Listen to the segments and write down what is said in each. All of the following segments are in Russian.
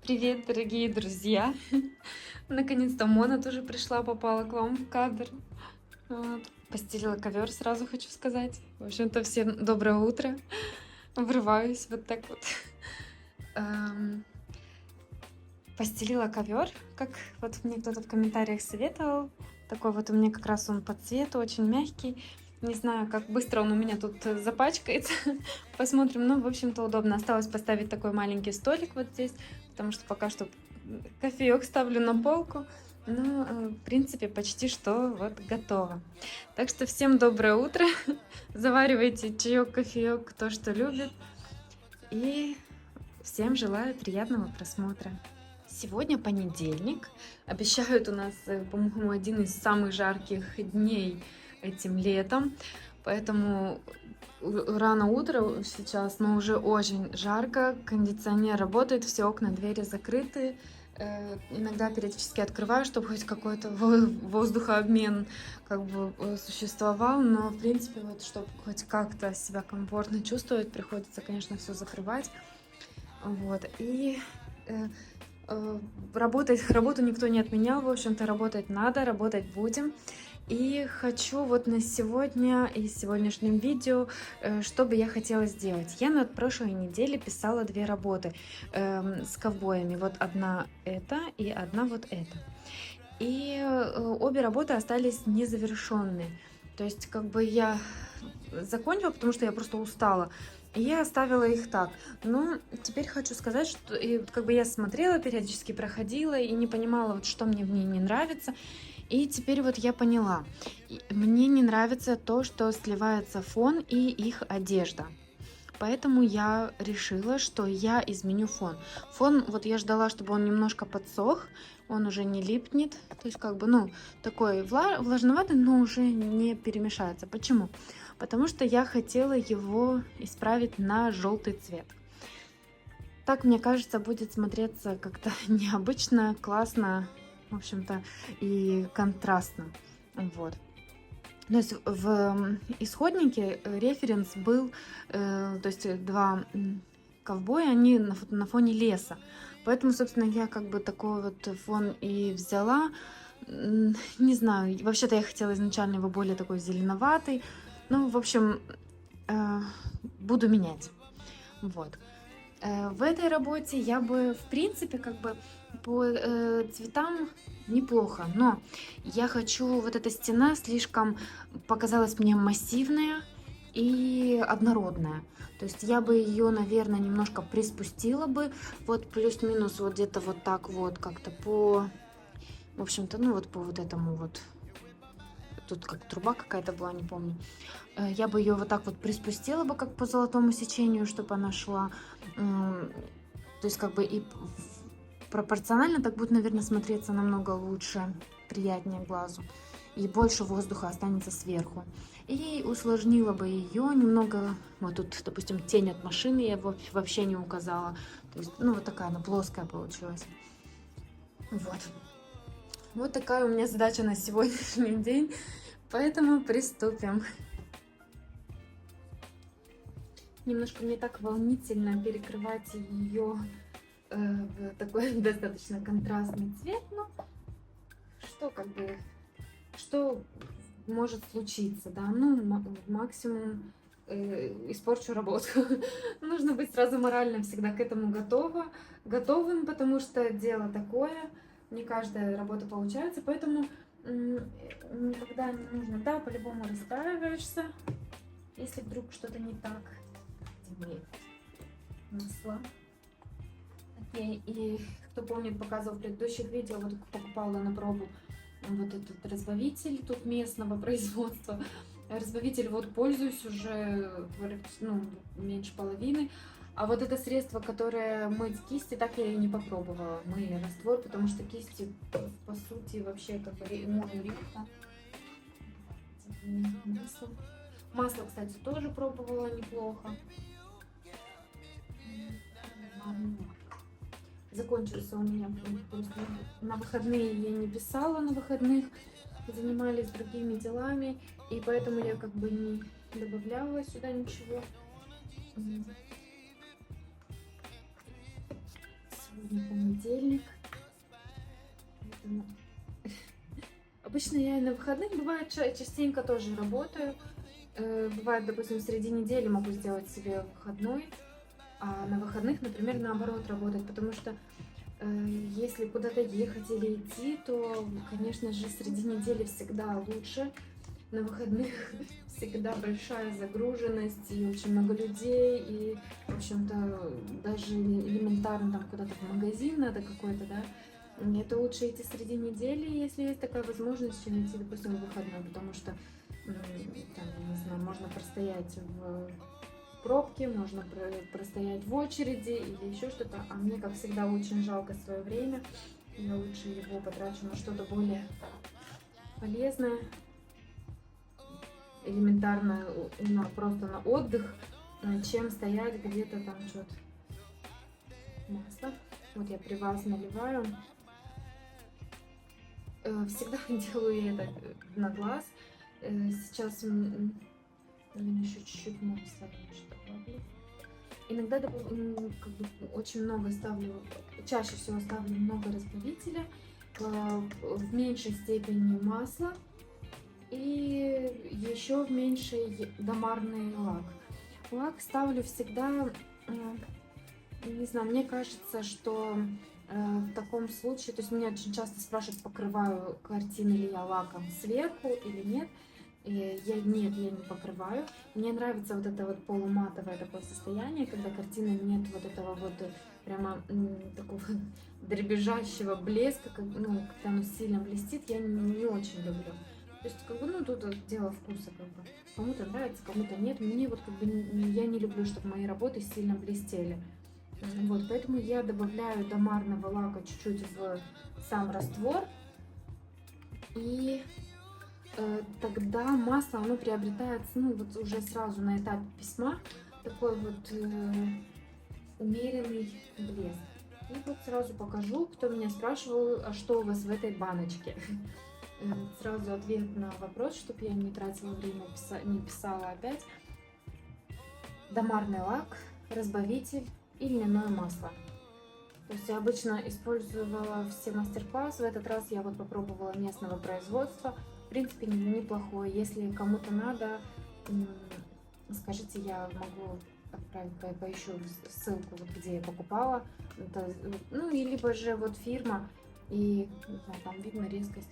Привет, дорогие друзья! Наконец-то Мона тоже пришла, попала к вам в кадр. Вот. Постелила ковер, сразу хочу сказать. В общем-то, всем доброе утро. Врываюсь вот так вот. Эм, Постелила ковер, как вот мне кто-то в комментариях советовал. Такой вот у меня как раз он по цвету, очень мягкий. Не знаю, как быстро он у меня тут запачкается. Посмотрим. Ну, в общем-то, удобно. Осталось поставить такой маленький столик вот здесь, потому что пока что кофеек ставлю на полку. Ну, в принципе, почти что вот готово. Так что всем доброе утро. Заваривайте чаек, кофеек, кто что любит. И всем желаю приятного просмотра. Сегодня понедельник. Обещают у нас, по-моему, один из самых жарких дней этим летом. Поэтому рано утро сейчас, но уже очень жарко. Кондиционер работает, все окна, двери закрыты. Иногда периодически открываю, чтобы хоть какой-то воздухообмен как бы существовал. Но, в принципе, вот чтобы хоть как-то себя комфортно чувствовать, приходится, конечно, все закрывать. Вот. И работу никто не отменял, в общем-то, работать надо, работать будем. И хочу вот на сегодня и в сегодняшнем видео, что бы я хотела сделать. Я на прошлой неделе писала 2 работы с ковбоями. Вот одна эта и одна вот эта. И обе работы остались незавершенные. То есть как бы я закончила, потому что я просто устала. И я оставила их так. Но теперь хочу сказать, что и вот как бы я смотрела, периодически проходила и не понимала, вот что мне в ней не нравится. И теперь вот я поняла. Мне не нравится то, что сливается фон и их одежда. Поэтому я решила, что я изменю фон. Фон, вот я ждала, чтобы он немножко подсох, он уже не липнет. То есть как бы, ну, такой влажноватый, но уже не перемешается. Почему? Потому что я хотела его исправить на желтый цвет. Так, мне кажется, будет смотреться как-то необычно, классно, в общем-то, и контрастно. Вот. То есть в исходнике референс был, то есть 2 ковбоя, они на фоне леса. Поэтому, собственно, я как бы такой вот фон и взяла. Не знаю, вообще-то я хотела изначально его более такой зеленоватый. Ну, в общем, буду менять. Вот. В этой работе я бы, в принципе, как бы по цветам неплохо, но я хочу, вот эта стена слишком показалась мне массивная и однородная. То есть я бы ее, наверное, немножко приспустила бы, вот плюс-минус вот где-то вот так вот как-то по, в общем-то, ну вот по вот этому вот, тут как труба какая-то была, не помню. Я бы ее вот так вот приспустила бы, как по золотому сечению, чтобы она шла. То есть как бы и пропорционально так будет, наверное, смотреться намного лучше, приятнее глазу. И больше воздуха останется сверху. И усложнила бы ее немного. Вот тут, допустим, тень от машины я вообще не указала. То есть, ну, вот такая она плоская получилась. Вот. Вот такая у меня задача на сегодняшний день. Поэтому приступим. Немножко мне так волнительно перекрывать ее в такой достаточно контрастный цвет, но что как бы, что может случиться, да, ну максимум испорчу работу. Нужно быть сразу морально всегда к этому готовым, потому что дело такое, не каждая работа получается, поэтому никогда не нужно, да, по-любому расстраиваешься, если вдруг что-то не так. Масло. Окей. И кто помнит, показывал в предыдущих видео, вот покупала на пробу вот этот разбавитель тут местного производства. Разбавитель вот пользуюсь уже, ну, меньше половины. А вот это средство, которое мыть кисти, так я и не попробовала. Мыльный раствор, потому что кисти, по сути, вообще как бы мою редко. Масло, кстати, тоже пробовала неплохо. Закончился у меня просто на выходные, я не писала на выходных, занимались другими делами, и поэтому я как бы не добавляла сюда ничего. Сегодня понедельник. Поэтому... Обычно я и на выходных, бывает, частенько тоже работаю. Бывает, допустим, среди недели могу сделать себе выходной, а на выходных, например, наоборот работать, потому что если куда-то ехать или идти, то, конечно же, среди недели всегда лучше. На выходных всегда большая загруженность и очень много людей, и, в общем-то, даже элементарно там куда-то в магазин надо какой-то, да. Это лучше идти среди недели, если есть такая возможность, чем идти, допустим, в выходной, потому что, там, я не знаю, можно простоять в пробке, можно простоять в очереди или еще что-то, а мне, как всегда, очень жалко свое время, я лучше его потрачу на что-то более полезное, элементарно, просто на отдых, чем стоять где-то там что-то. Масло. Вот я при вас наливаю. Всегда делаю я это на глаз. Сейчас, наверное, еще чуть-чуть масла добавлю. Иногда как бы, очень много ставлю, чаще всего ставлю много разбавителя, в меньшей степени масла и еще в меньшей домарный лак. Лак ставлю всегда, не знаю, мне кажется, что в таком случае, то есть меня очень часто спрашивают, покрываю картины ли я лаком сверху или нет. Нет, я не покрываю. Мне нравится вот это вот полуматовое такое состояние, когда картины нет вот этого вот прямо такого дребезжащего блеска, когда оно сильно блестит, я не очень люблю. То есть, как бы, ну, тут дело вкуса, как бы. Кому-то нравится, кому-то нет. Мне вот, как бы, я не люблю, чтобы мои работы сильно блестели. Вот, поэтому я добавляю домарного лака чуть-чуть в сам раствор. И тогда масло, оно приобретает, ну, вот уже сразу на этапе письма такой вот умеренный блеск. И вот сразу покажу, кто меня спрашивал, а что у вас в этой баночке. Сразу ответ на вопрос, чтобы я не тратила время, не писала опять. Домарный лак, разбавитель и льняное масло. То есть я обычно использовала все мастер-классы. В этот раз я вот попробовала местного производства. В принципе, неплохое. Если кому-то надо, скажите, я могу отправить, поищу ссылку, вот где я покупала. Это, ну, и либо же вот фирма, и не знаю, там видно резкость.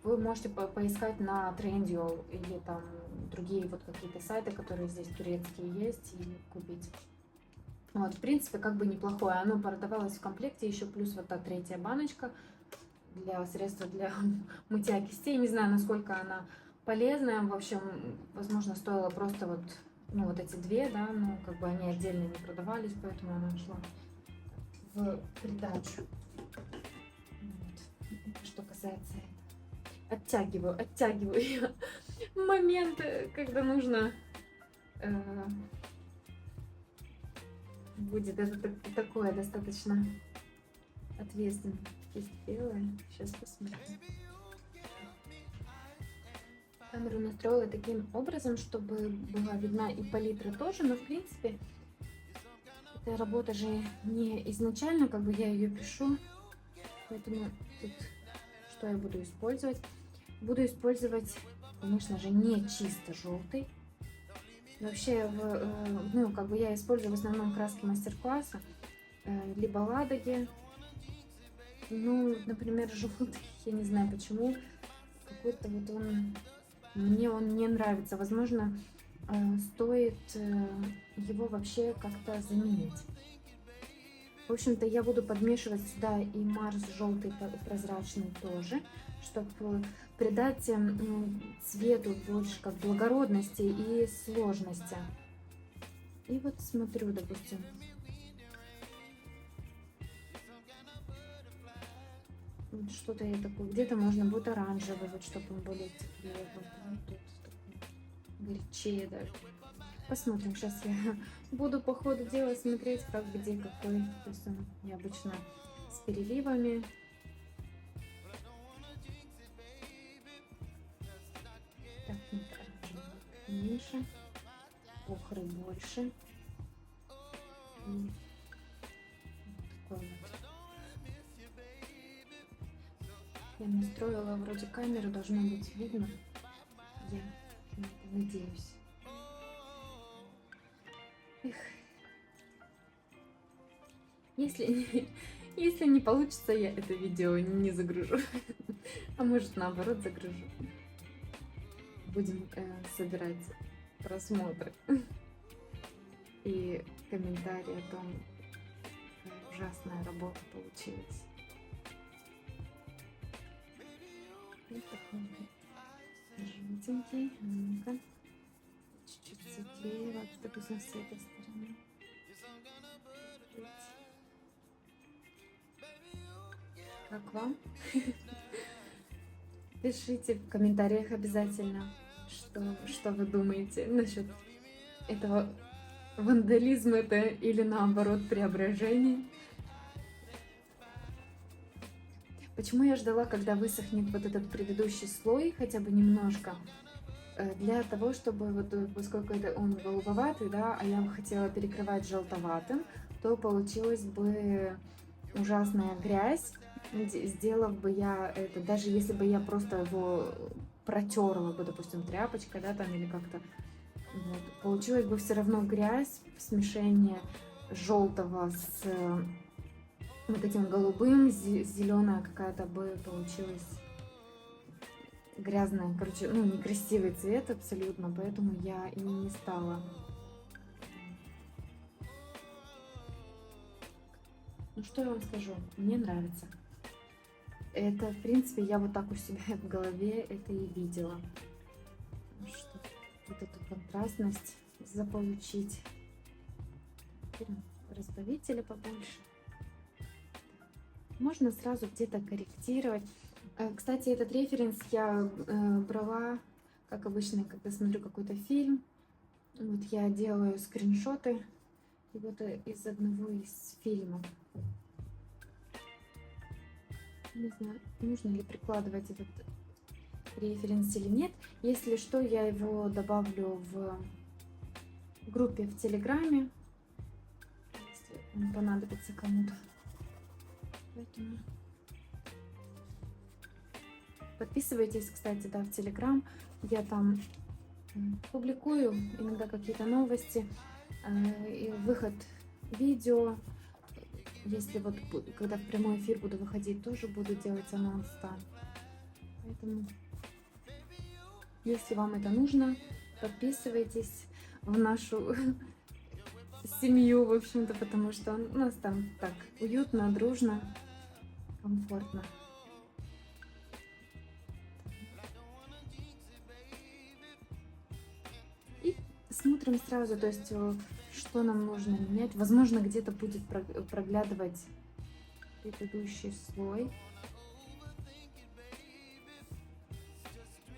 Вы можете поискать на Trendyol или там другие вот какие-то сайты, которые здесь турецкие есть, и купить. Вот, в принципе, как бы неплохое. Оно продавалось в комплекте, еще плюс вот та третья баночка для средства для мытья кистей. Не знаю, насколько она полезная. В общем, возможно, стоило просто вот, ну, вот эти две, да, но как бы они отдельно не продавались, поэтому она шла в придачу. Вот. Что касается этого. Оттягиваю момент, когда нужно будет. Это такое достаточно ответственно. Кисть белая. Сейчас посмотрим. Камеру настроила таким образом, чтобы была видна и палитра тоже, но в принципе эта работа же не изначально, как бы я ее пишу, поэтому тут что я буду использовать? Буду использовать, конечно же, не чисто желтый. Вообще, ну, как бы я использую в основном краски мастер-класса, либо ладоги. Ну, например, желтый, я не знаю почему, какой-то вот мне он не нравится. Возможно, стоит его вообще как-то заменить. В общем-то, я буду подмешивать сюда и Марс желтый прозрачный тоже, чтобы придать цвету больше как благородности и сложности. И вот смотрю, допустим, вот что-то я такое, где-то можно будет оранжевый, вот чтобы он более теплее, вот тут горячее даже. Посмотрим, сейчас я буду по ходу дела смотреть, как где какой. То есть я обычно с переливами. Так, нет, меньше, охры больше. И такой вот. Я настроила вроде камеру, должно быть видно. Я на это надеюсь. Эх. Если не получится, я это видео не загружу. А может, наоборот, загружу. Будем собирать просмотры и комментарии о том, какая ужасная работа получилась. Вот такой желтенький. Ну-ка. Чуть-чуть светлее. Вот, допустим, с этой стороны. Как вам? Пишите в комментариях обязательно, что вы думаете насчет этого вандализма это или наоборот преображение. Почему я ждала, когда высохнет вот этот предыдущий слой, хотя бы немножко, для того, чтобы, вот, поскольку это он голубоватый, да, а я хотела перекрывать желтоватым, то получилась бы ужасная грязь. Сделав бы я это, даже если бы я просто его протерла бы, допустим, тряпочкой, да, там, или как-то, вот, получилась бы все равно грязь, смешение желтого с вот этим голубым, зеленая какая-то бы получилась грязная, короче, ну, некрасивый цвет абсолютно, поэтому я и не стала. Ну, что я вам скажу, мне нравится. Это, в принципе, я вот так у себя в голове это и видела. Что вот эту контрастность заполучить. Разбавителя побольше. Можно сразу где-то корректировать. Кстати, этот референс я брала, как обычно, когда смотрю какой-то фильм. Вот я делаю скриншоты. И вот из одного из фильмов. Не знаю, нужно ли прикладывать этот референс или нет. Если что, я его добавлю в группе в Телеграме, если он понадобится кому-то. Поэтому подписывайтесь, кстати, да, в Телеграм. Я там публикую иногда какие-то новости, и выход видео. Если вот, когда в прямой эфир буду выходить, тоже буду делать анонс там. Поэтому, если вам это нужно, подписывайтесь в нашу семью, в общем-то, потому что у нас там так уютно, дружно, комфортно. И смотрим сразу, то есть, что нам нужно менять. Возможно, где-то будет проглядывать предыдущий слой.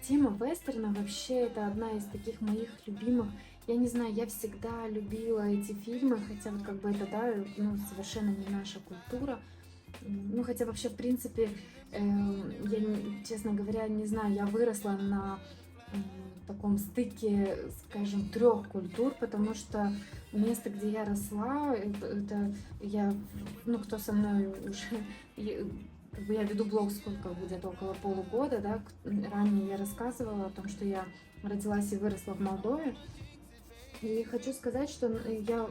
Тема вестерна вообще это одна из таких моих любимых. Я не знаю, я всегда любила эти фильмы, хотя вот как бы это, да, ну, совершенно не наша культура. Ну, хотя вообще, в принципе, я, честно говоря, не знаю, я выросла на таком стыке, скажем, 3 культур, потому что место, где я росла, это я, ну, кто со мной уже, как бы я веду блог сколько, где-то около полугода, да, ранее я рассказывала о том, что я родилась и выросла в Молдове. И хочу сказать, что я,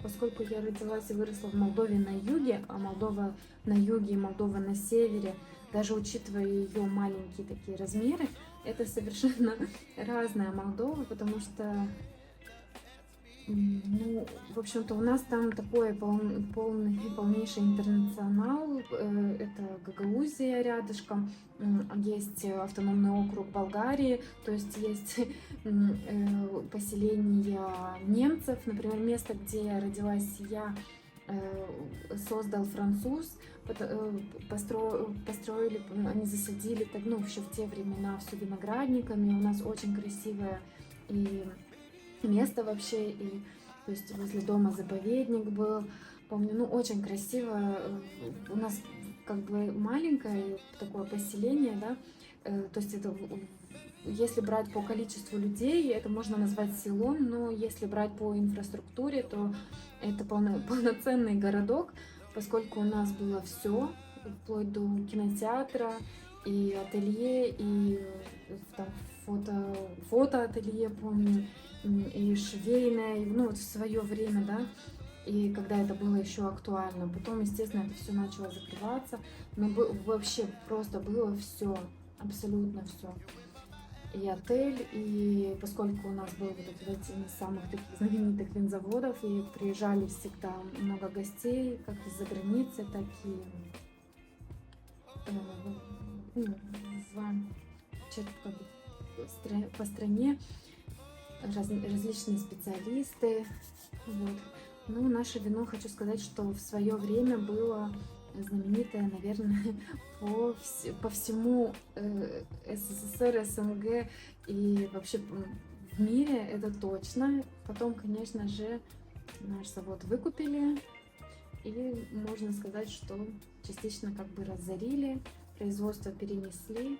поскольку я родилась и выросла в Молдове на юге, а Молдова на юге и Молдова на севере, даже учитывая ее маленькие такие размеры, это совершенно разная Молдова, потому что, ну, в общем-то, у нас там такой полнейший интернационал, это Гагаузия рядышком, есть автономный округ Болгарии, то есть есть поселения немцев, например, место, где я родилась я, создал француз, построили, они засадили, ну, еще в те времена все виноградниками, у нас очень красивое и место вообще, и то есть возле дома заповедник был, помню, ну, очень красиво, у нас как бы маленькое такое поселение, да, то есть это, если брать по количеству людей, это можно назвать селом, но если брать по инфраструктуре, то это полноценный городок, поскольку у нас было все, вплоть до кинотеатра, и ателье, и там фотоателье, помню, и швейное, и, ну вот в свое время, да, и когда это было еще актуально. Потом, естественно, это все начало закрываться, но вообще просто было все, абсолютно все. И отель, и поскольку у нас был вот один из самых таких знаменитых винзаводов, и приезжали всегда много гостей, как из-за границы, так и ну, как бы по стране различные специалисты. Вот. Ну, наше вино, хочу сказать, что в свое время было знаменитое, наверное, по всему СССР, СНГ и вообще в мире, это точно. Потом, конечно же, наш завод выкупили, и можно сказать, что частично как бы разорили, производство перенесли.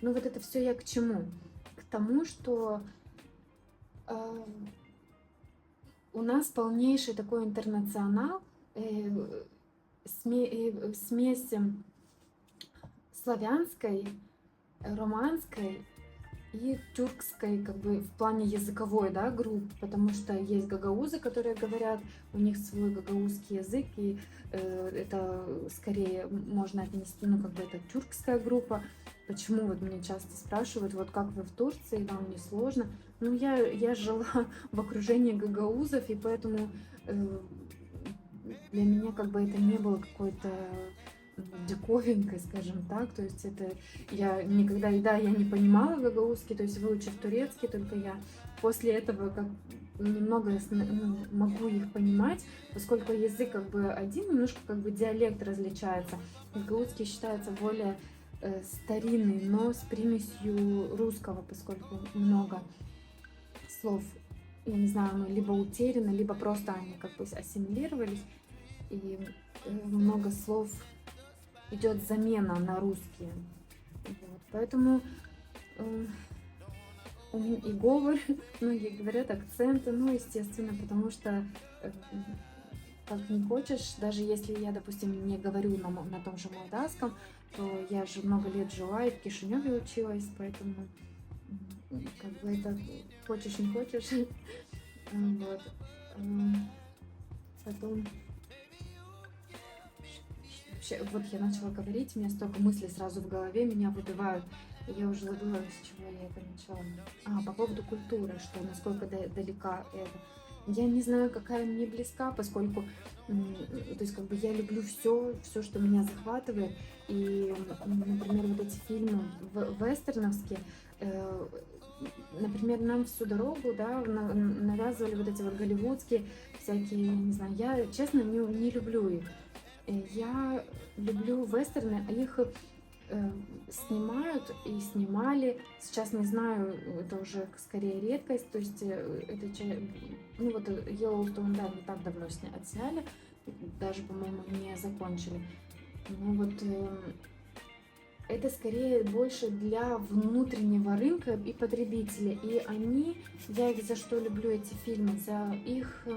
Ну вот это все я к чему? К тому, что у нас полнейший такой интернационал, смесь славянской, романской и тюркской, как бы в плане языковой, да, групп, потому что есть гагаузы, которые говорят, у них свой гагаузский язык, и это скорее можно отнести, ну, как бы это тюркская группа. Почему вот меня часто спрашивают, вот как вы в Турции, вам не сложно? Ну, я жила в окружении гагаузов, и поэтому для меня как бы это не было какой-то диковинкой, скажем так, то есть это я никогда, и да, я не понимала гагаузский, то есть выучив турецкий, только я после этого как немного могу их понимать, поскольку язык как бы один, немножко как бы диалект различается. Гагаузский считается более старинный, но с примесью русского, поскольку много слов, я не знаю, ну, либо утеряно, либо просто они как бы ассимилировались, и много слов идет замена на русские. Вот. Поэтому и говор, многие говорят, акценты, ну, естественно, потому что как не хочешь, даже если я, допустим, не говорю на том же молдавском, то я же много лет жила и в Кишиневе училась, поэтому как бы это хочешь не хочешь. Вот. Потом вообще, вот я начала говорить, у меня столько мыслей сразу в голове меня выбивают. Я уже забыла, с чего я это начала. По поводу культуры, что насколько далека это. Я не знаю, какая мне близка, поскольку, то есть, как бы я люблю все, что меня захватывает. И, например, вот эти фильмы вестерновские, например, нам всю дорогу, да, навязывали вот эти вот голливудские всякие, не знаю, я, честно, не люблю их. Я люблю вестерны, а их снимают и снимали. Сейчас не знаю, это уже скорее редкость. То есть это, ну вот Йеллоустоун, да, не так давно отсняли, даже, по-моему, не закончили. Ну вот это скорее больше для внутреннего рынка и потребителей. И я их за что люблю эти фильмы, за их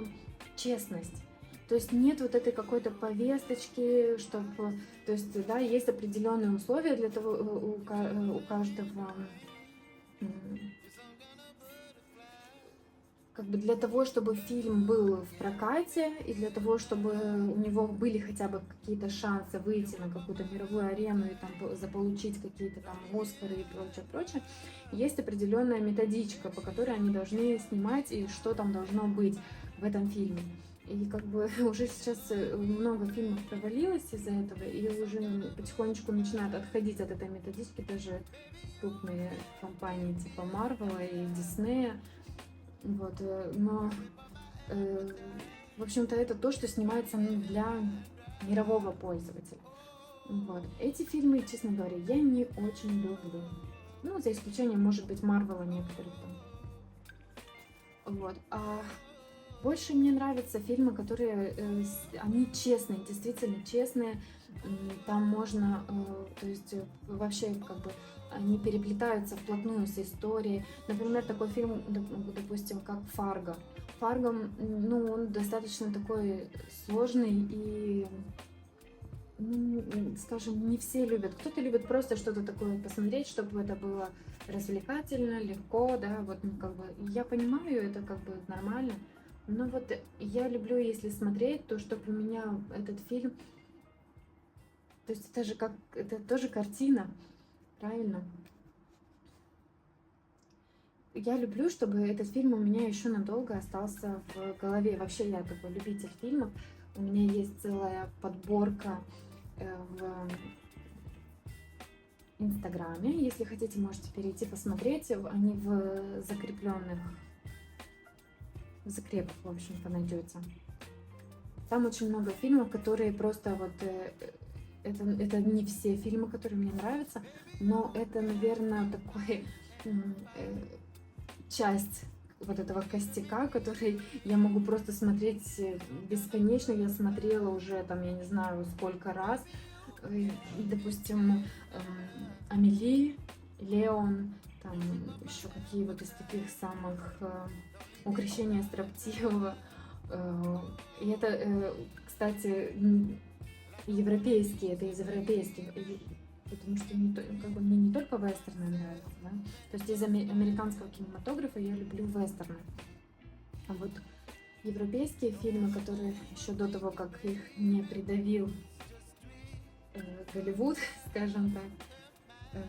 честность. То есть нет вот этой какой-то повесточки, чтобы, то есть, да, есть определенные условия для того, у каждого, как бы для того, чтобы фильм был в прокате, и для того, чтобы у него были хотя бы какие-то шансы выйти на какую-то мировую арену и там заполучить какие-то там Оскары и прочее, есть определенная методичка, по которой они должны снимать и что там должно быть в этом фильме. И как бы уже сейчас много фильмов провалилось из-за этого, и уже потихонечку начинают отходить от этой методички даже крупные компании типа Марвела и Диснея. Вот, но, в общем-то, это то, что снимается для мирового пользователя. Вот. Эти фильмы, честно говоря, я не очень люблю. Ну, за исключением, может быть, Марвела некоторых там. Вот. Больше мне нравятся фильмы, которые, они честные, действительно честные. Там можно, то есть вообще как бы они переплетаются вплотную с историей. Например, такой фильм, допустим, как «Фарго». «Фарго», ну, он достаточно такой сложный и, ну, скажем, не все любят. Кто-то любит просто что-то такое посмотреть, чтобы это было развлекательно, легко, да, вот, ну, как бы, я понимаю, это как бы нормально, но вот я люблю, если смотреть, то чтобы у меня этот фильм, то есть это же как, это тоже картина, правильно? Я люблю, чтобы этот фильм у меня еще надолго остался в голове. Вообще я такой любитель фильмов. У меня есть целая подборка в Инстаграме. Если хотите, можете перейти посмотреть. Они в закрепленных, в закрепах, в общем-то, найдете. Там очень много фильмов, которые просто вот... это не все фильмы, которые мне нравятся, но это, наверное, такой часть вот этого костяка, который я могу просто смотреть бесконечно. Я смотрела уже там, я не знаю, сколько раз. Допустим, Амели, Леон, там еще какие вот из таких самых Укрощение строптивого. И это, кстати, европейские, это из европейских, потому что как бы, мне не только вестерны нравятся, да? То есть из американского кинематографа я люблю вестерны. А вот европейские фильмы, которые еще до того, как их не придавил Голливуд, скажем так,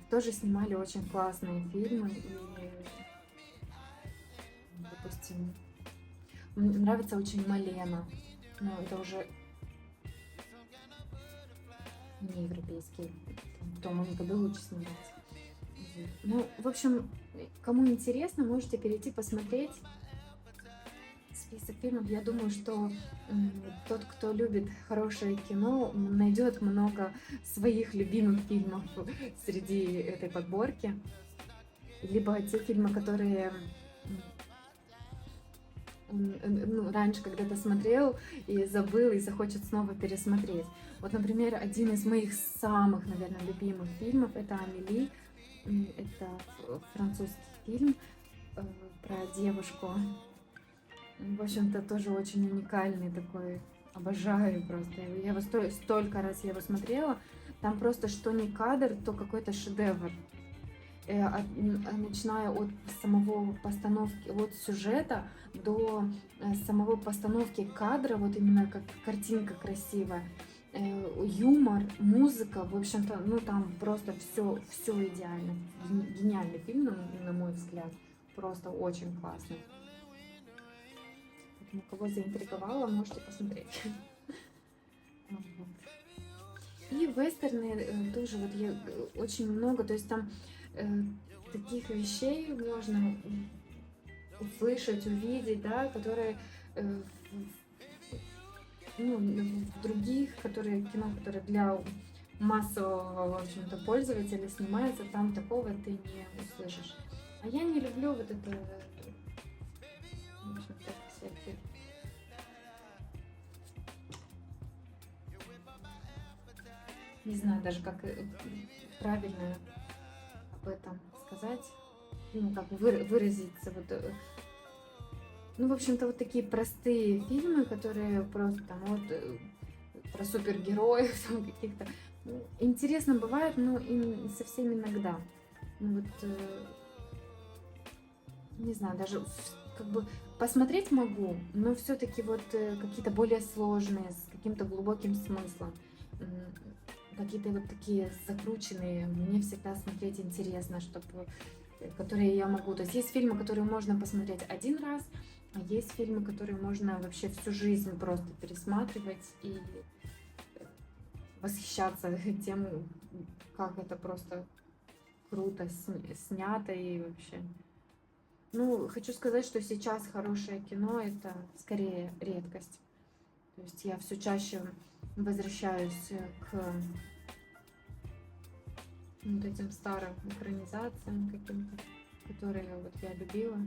тоже снимали очень классные фильмы. И, допустим, мне нравится очень Малена, но это уже не европейский, Том Моника лучше снимается. Ну, в общем, кому интересно, можете перейти посмотреть список фильмов. Я думаю, что тот, кто любит хорошее кино, найдет много своих любимых фильмов среди этой подборки. Либо те фильмы, которые ну, раньше когда-то смотрел и забыл, и захочет снова пересмотреть. Вот, например, один из моих самых, наверное, любимых фильмов — это «Амели». Это французский фильм про девушку. В общем-то, тоже очень уникальный такой. Обожаю просто. Я его столько раз я его смотрела. Там просто что ни кадр, то какой-то шедевр. Начиная от самого постановки, от сюжета до самого постановки кадра, вот именно как картинка красивая, юмор, музыка, в общем-то, ну там просто все идеально. Гениальный фильм, на мой взгляд, просто очень классный. Поэтому, кого заинтриговало, можете посмотреть. И вестерны тоже вот очень много, то есть там таких вещей можно услышать, увидеть, да, которые ну, в других, которые кино, которые для массового, в общем-то, пользователя снимается, там такого ты не услышишь. А я не люблю вот это, в общем-то, всякие. Не знаю даже, как правильно об этом сказать, ну, как выразиться. Вот, ну, в общем-то, вот такие простые фильмы, которые просто там вот про супергероев там каких-то. Интересно бывает, но и совсем иногда. Ну, вот, не знаю, даже как бы посмотреть могу, но все-таки вот какие-то более сложные, с каким-то глубоким смыслом. Какие-то вот такие закрученные, мне всегда смотреть интересно, чтобы, которые я могу. То есть есть фильмы, которые можно посмотреть один раз, а есть фильмы, которые можно вообще всю жизнь просто пересматривать и восхищаться тем, как это просто круто снято и вообще. Ну, хочу сказать, что сейчас хорошее кино — это скорее редкость. То есть я все чаще возвращаюсь к вот этим старым экранизациям каким-то, которые вот я любила.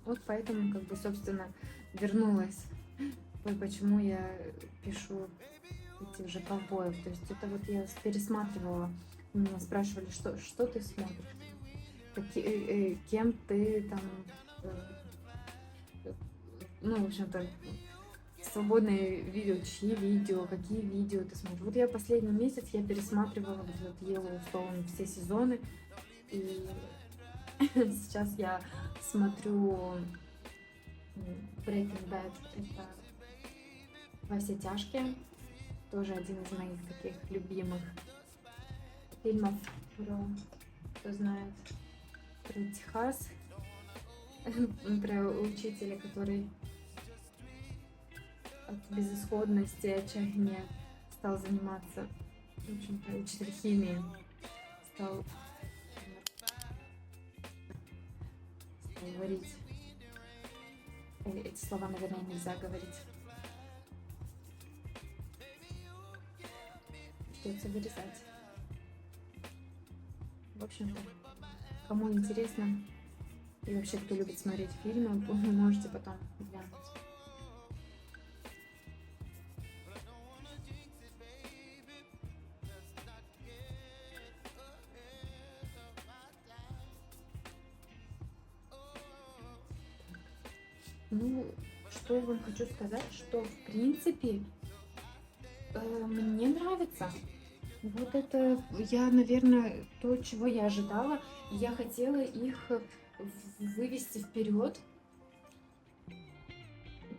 Вот поэтому, как бы, собственно, вернулась. Ой, почему я пишу эти уже ковбоев. То есть это вот я пересматривала. Меня спрашивали, что ты смотришь? Кем ты там, э, ну, в общем-то, свободное видео, чьи видео, какие видео ты смотришь. Вот я последний месяц я пересматривала вот Yellowstone все сезоны. И сейчас я смотрю Breaking Bad. Это «Во все тяжкие». Тоже один из моих таких любимых фильмов про, кто знает, про Техас, про учителя, который от безысходности, отчаяния стал заниматься, в общем-то, учитель химии стал говорить. Эти слова, наверное, нельзя говорить. Придется вырезать. В общем-то, кому интересно и вообще кто любит смотреть фильмы, вы можете потом глянуть. Ну, что я вам хочу сказать, что в принципе мне нравится. Вот это я, наверное, то, чего я ожидала. Я хотела их вывести вперед.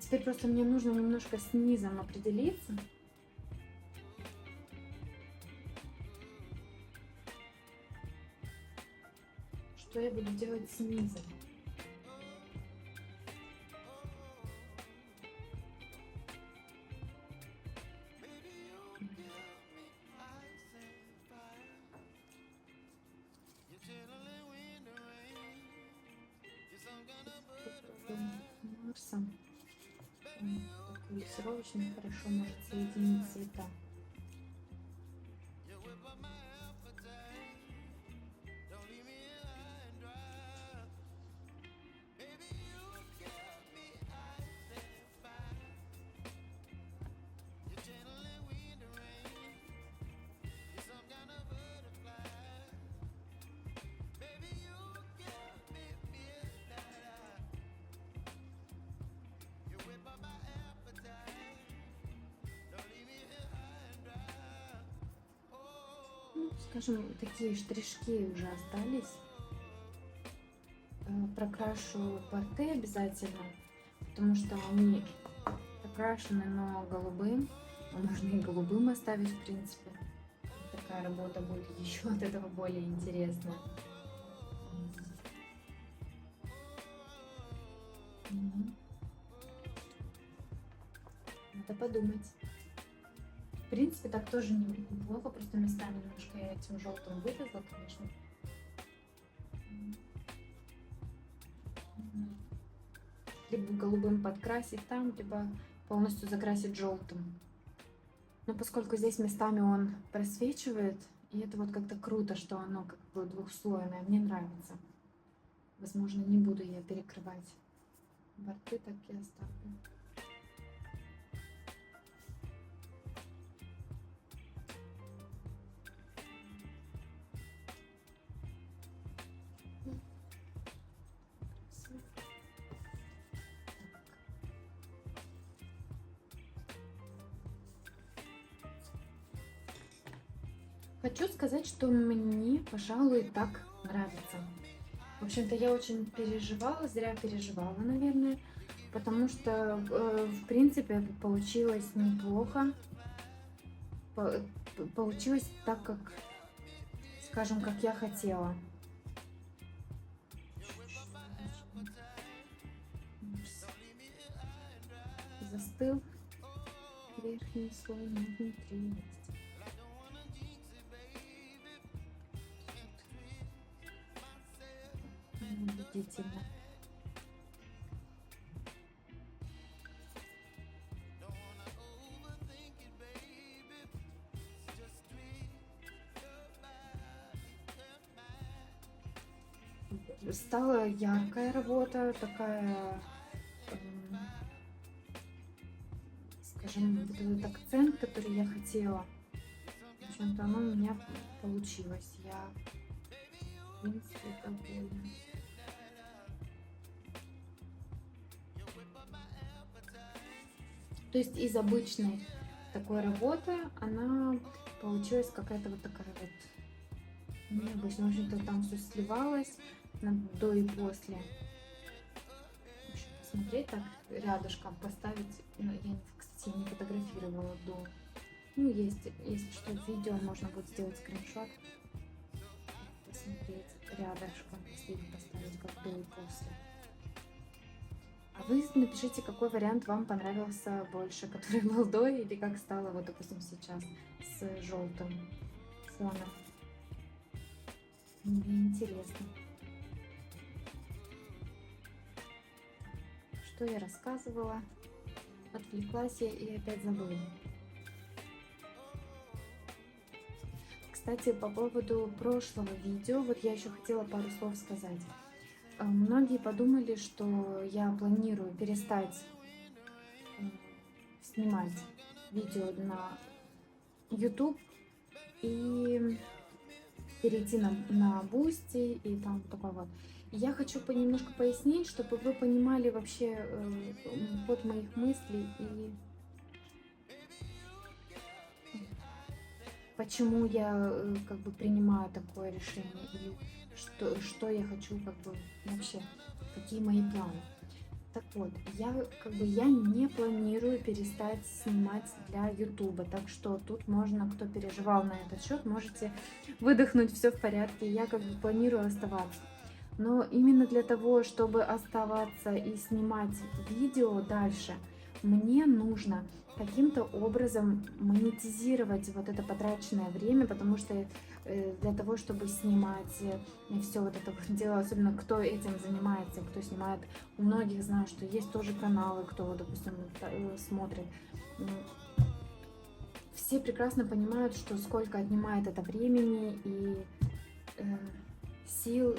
Теперь просто мне нужно немножко с низом определиться. Что я буду делать с низом? Марсом. Такой лессировочный, хорошо может соединить цвета. Ну, скажем, такие штришки уже остались. Прокрашу порты обязательно, потому что они прокрашены, но голубым. Можно и голубым оставить, в принципе. Такая работа будет еще от этого более интересная. Надо подумать. В принципе, так тоже неплохо, просто местами немножко я этим желтым вывезла, конечно. Либо голубым подкрасить там, либо полностью закрасить желтым. Но поскольку здесь местами он просвечивает, и это вот как-то круто, что оно как бы двухслойное, мне нравится. Возможно, не буду я перекрывать. Борты так и оставлю. Хочу сказать, что мне, пожалуй, так нравится. В общем-то, я очень переживала, зря переживала, наверное, потому что, в принципе, получилось неплохо. Получилось так, как, скажем, как я хотела. Застыл верхний слой, но внутри есть. Убедительно. стала яркая работа, такая, скажем, вот этот акцент, который я хотела. В общем-то, оно у меня получилось. Я, в принципе, довольна. То есть из обычной такой работы она получилась какая-то вот такая вот необычная. В общем-то, там все сливалось до и после. В общем, посмотреть так рядышком, поставить. Ну, я, кстати, не фотографировала до. Ну, есть, если что, видео, можно будет сделать скриншот, посмотреть рядышком, последний поставить, как до и после. А вы напишите, какой вариант вам понравился больше, который был до или как стало, вот, допустим, сейчас с желтым фоном. Мне интересно. Что я рассказывала? Отвлеклась я и опять забыла. Кстати, по поводу прошлого видео, вот я еще хотела пару слов сказать. Многие подумали, что я планирую перестать снимать видео на YouTube и перейти на Boosty и там такое вот. Я хочу немножко пояснить, чтобы вы понимали вообще ход моих мыслей и почему я как бы принимаю такое решение и что я хочу как бы вообще, какие мои планы. Так вот, я не планирую перестать снимать для Ютуба, так что тут можно, кто переживал на этот счет, можете выдохнуть, все в порядке, я как бы планирую оставаться. Но именно для того, чтобы оставаться и снимать видео дальше, мне нужно каким-то образом монетизировать вот это потраченное время, потому что для того, чтобы снимать все вот это дело, особенно кто этим занимается, кто снимает, у многих знаю, что есть тоже каналы, кто, допустим, смотрит. Все прекрасно понимают, что сколько отнимает это времени и сил,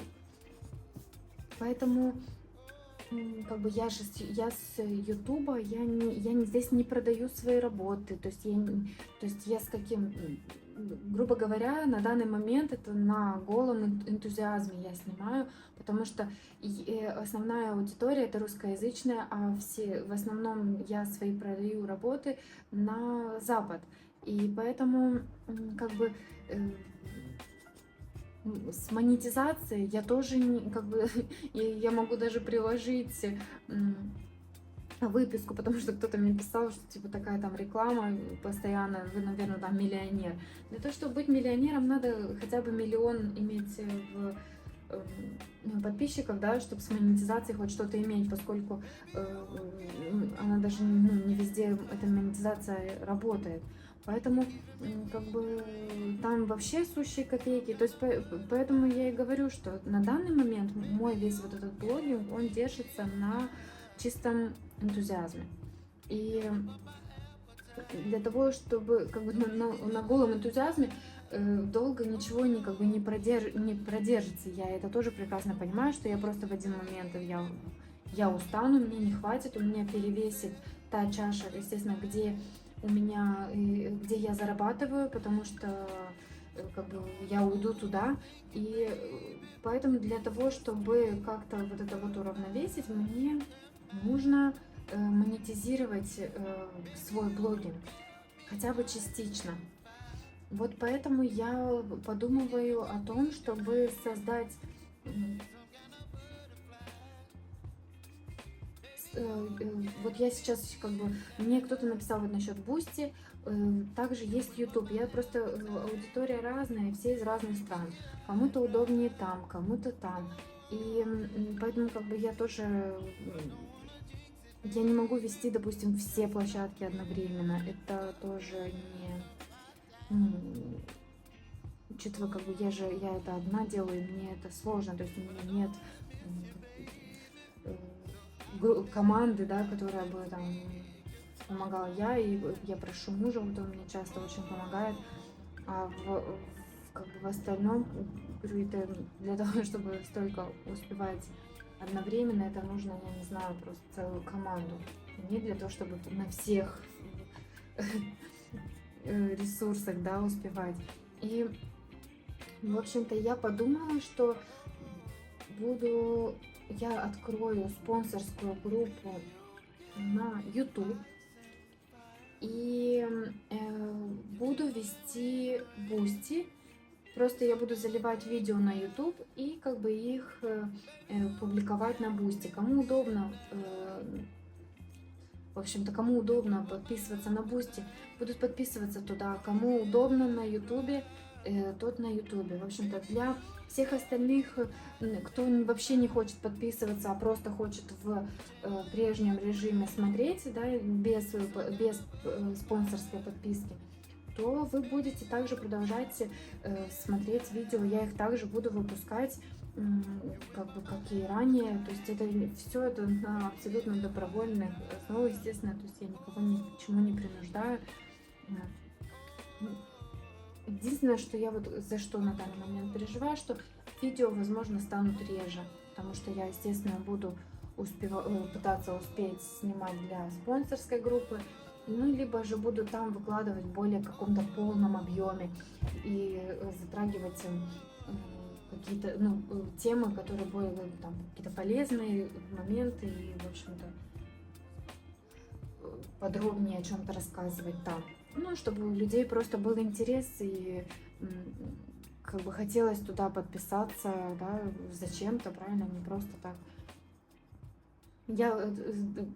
поэтому как бы я с Ютуба, здесь не продаю свои работы, то есть я с каким, грубо говоря, на данный момент это на голом энтузиазме я снимаю, потому что основная аудитория это русскоязычная, а в основном я свои продаю работы на Запад, и поэтому как бы с монетизацией я тоже как бы я могу даже приложить выписку, потому что кто-то мне писал, что типа такая там реклама постоянно, вы, наверное, там миллионер. Для того, чтобы быть миллионером, надо хотя бы 1 миллион иметь подписчиков, да, чтобы с монетизацией хоть что-то иметь, поскольку она даже не везде эта монетизация работает. Поэтому как бы там вообще сущие копейки. То есть поэтому я и говорю, что на данный момент мой весь вот этот блогинг, он держится на чистом энтузиазме. И для того, чтобы как бы на голом энтузиазме долго ничего не продержится. Я это тоже прекрасно понимаю, что я просто в один момент я устану, мне не хватит, у меня перевесит та чаша, естественно, где я зарабатываю, потому что как бы я уйду туда, и поэтому для того, чтобы как-то вот это вот уравновесить, мне нужно монетизировать свой блогинг, хотя бы частично. Вот поэтому я подумываю о том, чтобы создать вот я сейчас как бы, мне кто-то написал вот насчет Boosty, также есть YouTube. Я просто, аудитория разная, все из разных стран. Кому-то удобнее там, кому-то там. И поэтому как бы я не могу вести, допустим, все площадки одновременно. Это тоже учитывая, как бы я это одна делаю, и мне это сложно, то есть у меня нет команды, да, которая бы там помогала. И я прошу мужа, вот он мне часто очень помогает. А в как бы в остальном, говорю, это для того, чтобы столько успевать одновременно, это нужно, я не знаю, просто целую команду. Не для того, чтобы на всех ресурсах, да, успевать. И, в общем-то, я подумала, что я открою спонсорскую группу на YouTube и буду вести бусти. Просто я буду заливать видео на YouTube и как бы их публиковать на бусти. Кому удобно, в общем-то, кому удобно подписываться на бусти, будут подписываться туда. Кому удобно на YouTube, тот на YouTube. В общем-то, для всех остальных, кто вообще не хочет подписываться, а просто хочет в прежнем режиме смотреть, да, без спонсорской подписки, то вы будете также продолжать смотреть видео. Я их также буду выпускать, как бы, как и ранее. То есть это все это на абсолютно добровольных основах, естественно. То есть я никого ни к чему не принуждаю. Единственное, что я вот за что на данный момент переживаю, что видео, возможно, станут реже, потому что я, естественно, буду пытаться успеть снимать для спонсорской группы, ну, либо же буду там выкладывать в более каком-то полном объеме и затрагивать какие-то, ну, темы, которые более там какие-то полезные моменты и, в общем-то, подробнее о чем-то рассказывать там. Ну, чтобы у людей просто был интерес и как бы хотелось туда подписаться, да, зачем-то, правильно, не просто так. Я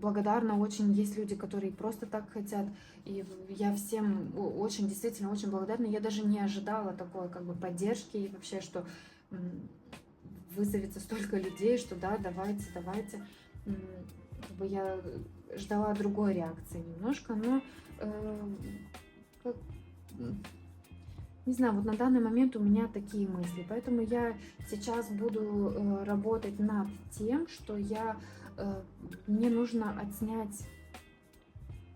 благодарна очень, есть люди, которые просто так хотят, и я всем очень, действительно очень благодарна. Я даже не ожидала такой как бы поддержки и вообще, что вызовется столько людей, что да, давайте. Как бы я ждала другой реакции немножко, но не знаю, вот на данный момент у меня такие мысли, поэтому я сейчас буду работать над тем, что мне нужно отснять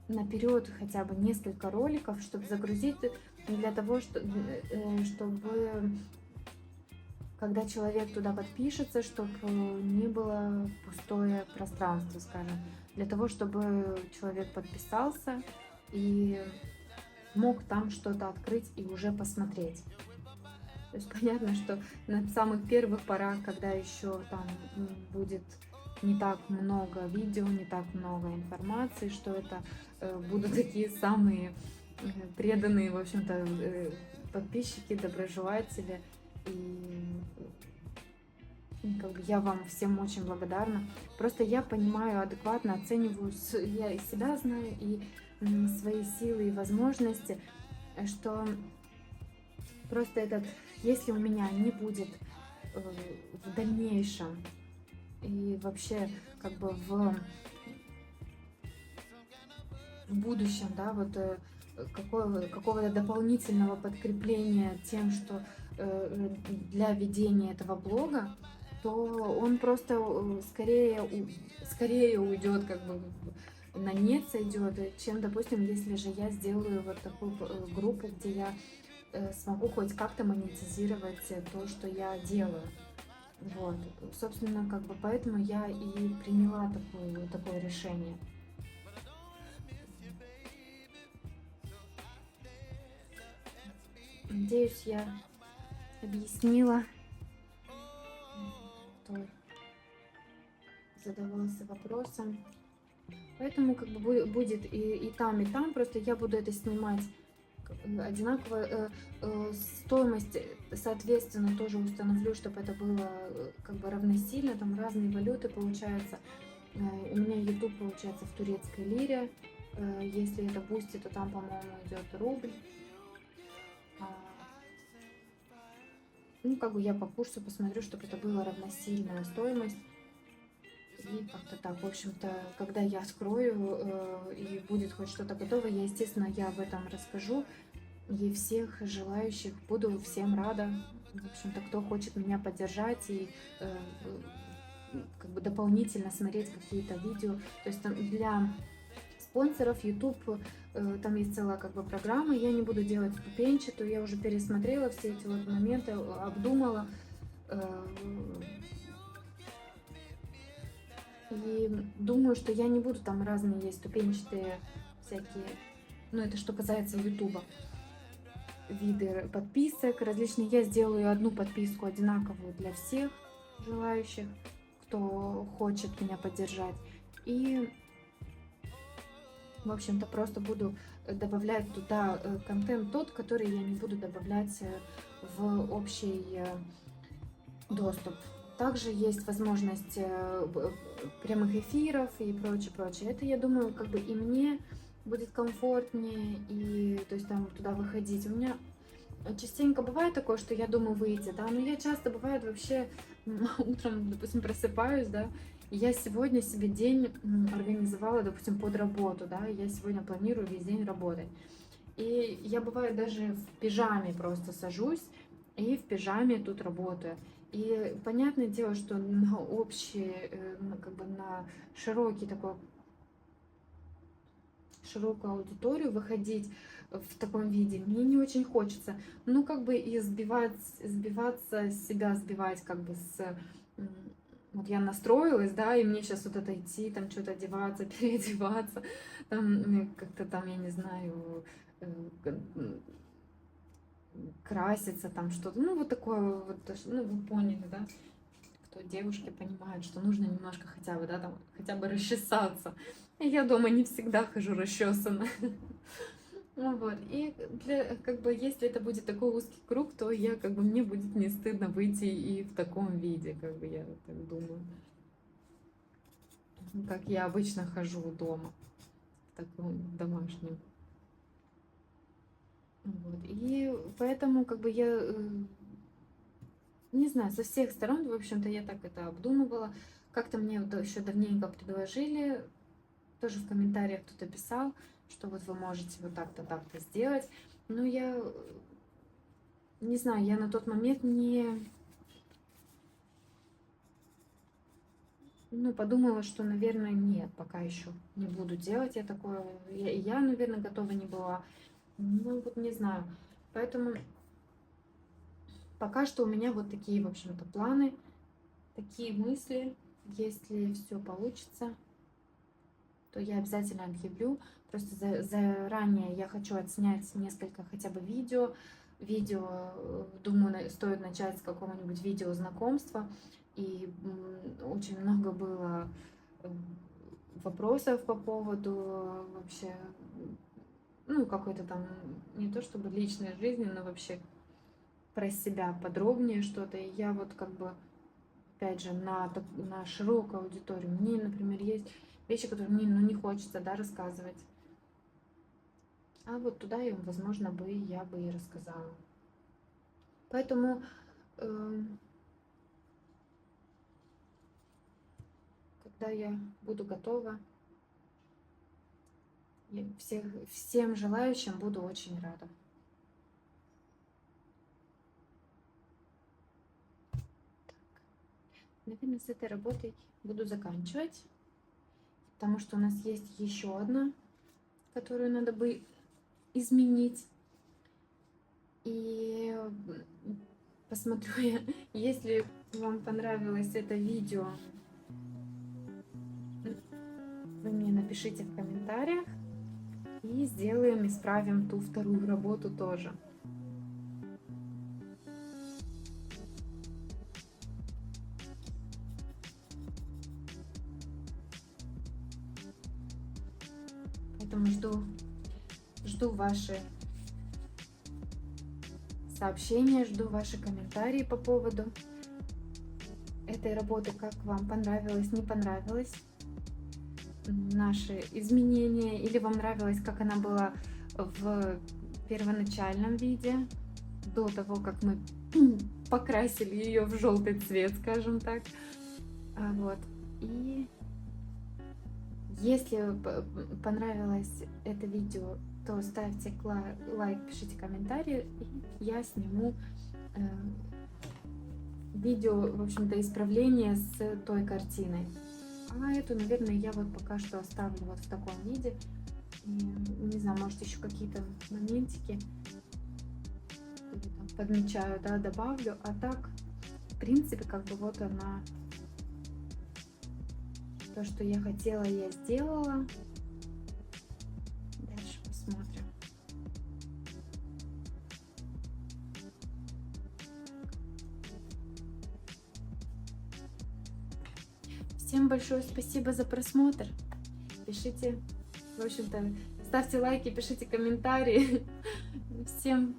наперед хотя бы несколько роликов, чтобы загрузить, для того, чтобы когда человек туда подпишется, чтобы не было пустое пространство, скажем, для того, чтобы человек подписался и мог там что-то открыть и уже посмотреть. То есть понятно, что на самых первых порах, когда еще там будет не так много видео, не так много информации, что это будут такие самые преданные, в общем-то, подписчики, доброжелатели. И как бы я вам всем очень благодарна. Просто я понимаю, адекватно оцениваю, я и себя знаю, и свои силы и возможности, что просто если у меня не будет в дальнейшем и вообще как бы в будущем, да, вот какого-то дополнительного подкрепления тем, что для ведения этого блога, то он просто скорее уйдет, как бы на нет сойдет, чем, допустим, если же я сделаю вот такую группу, где я смогу хоть как-то монетизировать то, что я делаю. Вот, собственно, как бы поэтому я и приняла такое решение. Надеюсь, я объяснила, кто задавался вопросом. Поэтому как бы будет и там, просто я буду это снимать одинаково. Стоимость, соответственно, тоже установлю, чтобы это было как бы равносильно. Там разные валюты получаются. У меня YouTube получается в турецкой лире. Если это бусти, то там, по-моему, идет рубль. Ну, как бы я по курсу посмотрю, чтобы это была равносильная стоимость. И как-то так, в общем-то, когда я открою и будет хоть что-то готово, естественно, я об этом расскажу. И всех желающих буду всем рада. В общем-то, кто хочет меня поддержать и как бы дополнительно смотреть какие-то видео. То есть там для спонсоров. YouTube, там есть целая как бы программа. Я не буду делать ступенчатую. Я уже пересмотрела все эти вот моменты, обдумала. И думаю, что я не буду там разные есть ступенчатые всякие, ну это что касается YouTube, виды подписок различные. Я сделаю одну подписку одинаковую для всех желающих, кто хочет меня поддержать. И, в общем-то, просто буду добавлять туда контент тот, который я не буду добавлять в общий доступ. Также есть возможность прямых эфиров и прочее, прочее. Это, я думаю, как бы и мне будет комфортнее, и то есть там туда выходить. У меня частенько бывает такое, что я думаю выйти, да, но я часто бывает вообще утром, допустим, просыпаюсь, да, и я сегодня себе день организовала, допустим, под работу, да, я сегодня планирую весь день работать. И я бывает даже в пижаме просто сажусь и в пижаме тут работаю. И понятное дело, что на общий, как бы на широкий такой, широкую аудиторию выходить в таком виде мне не очень хочется. Ну, как бы и сбиваться, себя сбивать, как бы с... Вот я настроилась, да, и мне сейчас вот это идти, там что-то одеваться, переодеваться, там как-то там, я не знаю, краситься, там что-то, ну, вот такое вот, ну, вы поняли, да, кто девушки понимают, что нужно немножко хотя бы, да, там, хотя бы расчесаться. И я дома не всегда хожу расчесана. Ну вот, и для, как бы, если это будет такой узкий круг, то я, как бы, мне будет не стыдно выйти и в таком виде, как бы, я так думаю. Как я обычно хожу дома, в таком домашнем. Вот. И поэтому, как бы, я не знаю, со всех сторон, в общем-то, я так это обдумывала. Как-то мне вот еще давненько предложили, тоже в комментариях кто-то писал, что вот вы можете вот так-то, так-то сделать. Но я не знаю, я на тот момент не... Ну, подумала, что, наверное, нет, пока еще не буду делать я такое. Я, наверное, готова не была. Ну, вот не знаю. Поэтому пока что у меня вот такие, в общем-то, планы, такие мысли. Если все получится, то я обязательно объявлю. Просто заранее я хочу отснять несколько хотя бы видео. Думаю, стоит начать с какого-нибудь видео знакомства. И очень много было вопросов по поводу вообще, ну, какой-то там, не то чтобы личной жизни, но вообще про себя подробнее что-то. И я вот как бы, опять же, на широкую аудиторию. Мне, например, есть вещи, которые мне, ну, не хочется, да, рассказывать. А вот туда, возможно, я бы и рассказала. Поэтому когда я буду готова, я всем желающим буду очень рада. Так. Наверное, с этой работой буду заканчивать, потому что у нас есть еще одна, которую надо бы изменить. И посмотрю я, если вам понравилось это видео, вы мне напишите в комментариях, и сделаем, исправим ту вторую работу тоже. Поэтому жду ваши сообщения, жду ваши комментарии по поводу этой работы, как вам понравилось, не понравилось, наши изменения, или вам нравилось, как она была в первоначальном виде, до того, как мы покрасили ее в желтый цвет, скажем так. Вот. И если понравилось это видео, то ставьте лайк, пишите комментарии, и я сниму видео, в общем-то, исправления с той картиной. А эту, наверное, я вот пока что оставлю вот в таком виде. И, не знаю, может, еще какие-то моментики там подмечаю, да, добавлю. А так, в принципе, как бы вот она, то, что я хотела, я сделала. Дальше посмотрим. Всем большое спасибо за просмотр. Пишите, в общем-то, ставьте лайки, пишите комментарии. Всем